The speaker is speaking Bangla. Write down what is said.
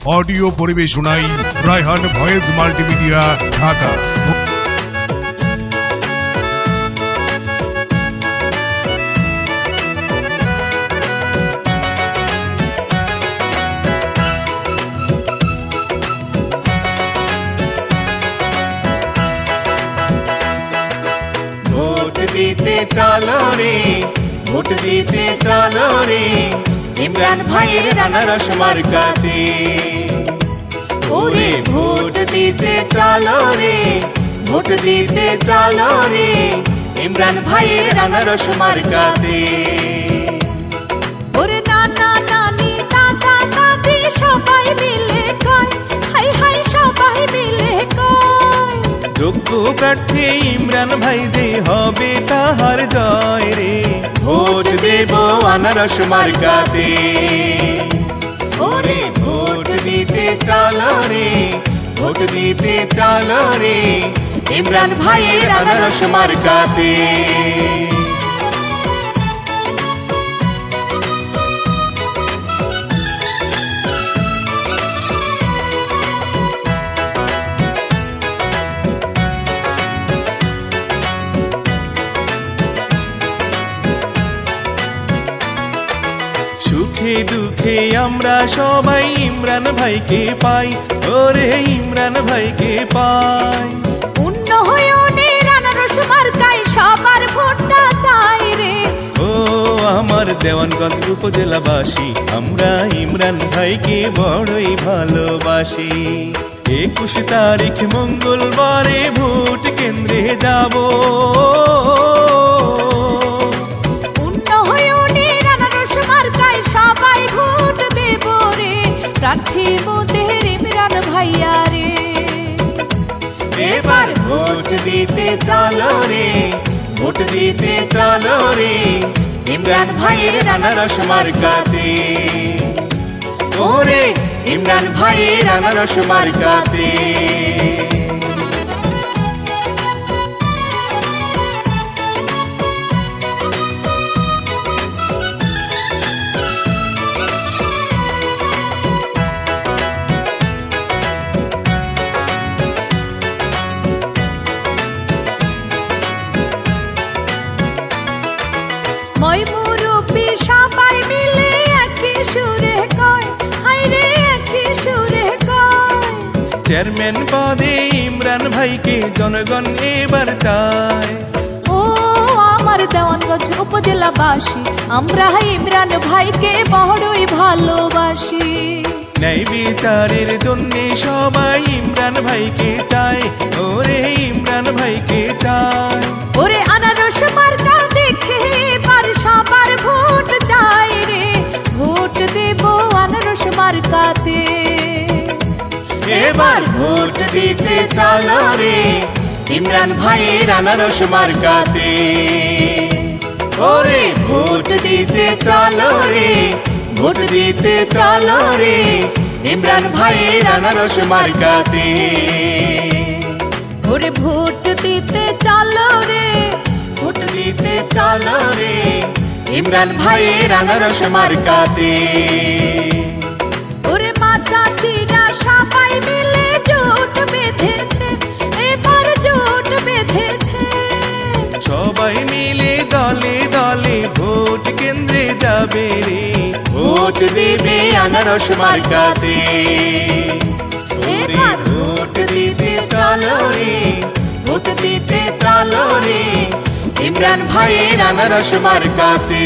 অডিও পরিবেশনায় Raihan voice multimedia, Dhaka. Vote দিতে চলো রে, ভোট দিতে চলো রে, ইমরান ভাইয়ের আনারস মার্কাতে। ওরে ভোট দিতে চলো রে, ভোট দিতে চলো রে, ইমরান ভাইয়ের আনারস মার্কাতে। ওরে নানা নানি দাদা দাদি সবাই মিলে কয়, হাই হাই সবাই মিলে কয়, যোগ্য প্রার্থী ইমরান ভাই যে হবে তাহার জয় রে। ভোট দেব আনারস মার্কাতে। ওরে ভোট দিতে চলো রে, ভোট দিতে চলো রে, ইমরান ভাইয়ের আনারস মার্কাতে। সুখে দুঃখে আমরা সবাই ইমরান ভাইকে পাই, ওরে ইমরান ভাইকে পাই। উন্নয়নের আনারস মার্কায় সবার ভোটটা চাই রে। ও আমার দেওয়ানগঞ্জ উপজেলাবাসী, আমরা ইমরান ভাইকে বড়ই ভালোবাসি। 21 তারিখ মঙ্গলবারে ভোট কেন্দ্রে যাব। উন্নয়নের আনারস মার্কায় সবাই ভোট দেব রে, প্রার্থী মোদের ইমরান ভাইয়া রে। এবার ভোট দিতে চলো রে, ভোট দিতে চলো রে, ইমরান ভাইয়ের আনারস মার্কাতে। ওরে ইমরান ভাইয়ের আনারস মার্কাতে। মই মুরব্বি সবাই মিলে একই সুরে কয়, হাই রে একই সুরে কয়, চেয়ারম্যান পদে ইমরান ভাইকে জনগণ এবার চায়। ও আমার দেওয়ানগঞ্জ উপজেলাবাসী, আমরা ইমরান ভাইকে বড়ই ভালোবাসি। ন্যায় বিচারের জন্য সবাই ইমরান ভাইকে চায়, ওরে ইমরান ভাইকে চায়। ওরে আনারস মার্কা দেখে এবার সবার ভোট চাই রে, ভোট দেব আনারস মার্কাতে। এবার ভোট দিতে চলো রে, ইমরান ভাইয়ের আনারস মার্কাতে। ওরে ভোট দিতে চলো রে, ভোট দিতে চলো রে, ইমরান ভাইয়ের আনারস মার্কাতে। ওরে ভোট দিতে চলো রে, ভোট দিতে চলো রে, ইমরান ভাইয়ের আনারস মার্কাতে। ওরে মা চাচিরা সবাই মিলে জোট বেঁধেছে, এবার জোট বেঁধেছে। সবাই মিলে দলে দলে ভোট কেন্দ্রে যাবে রে, ভোট দেবে আনারস মার্কাতে। ওরে ভোট দিতে চলো রে, ভোট দিতে চলো রে, ইমরান ভাইয়ের আনারস মার্কাতে।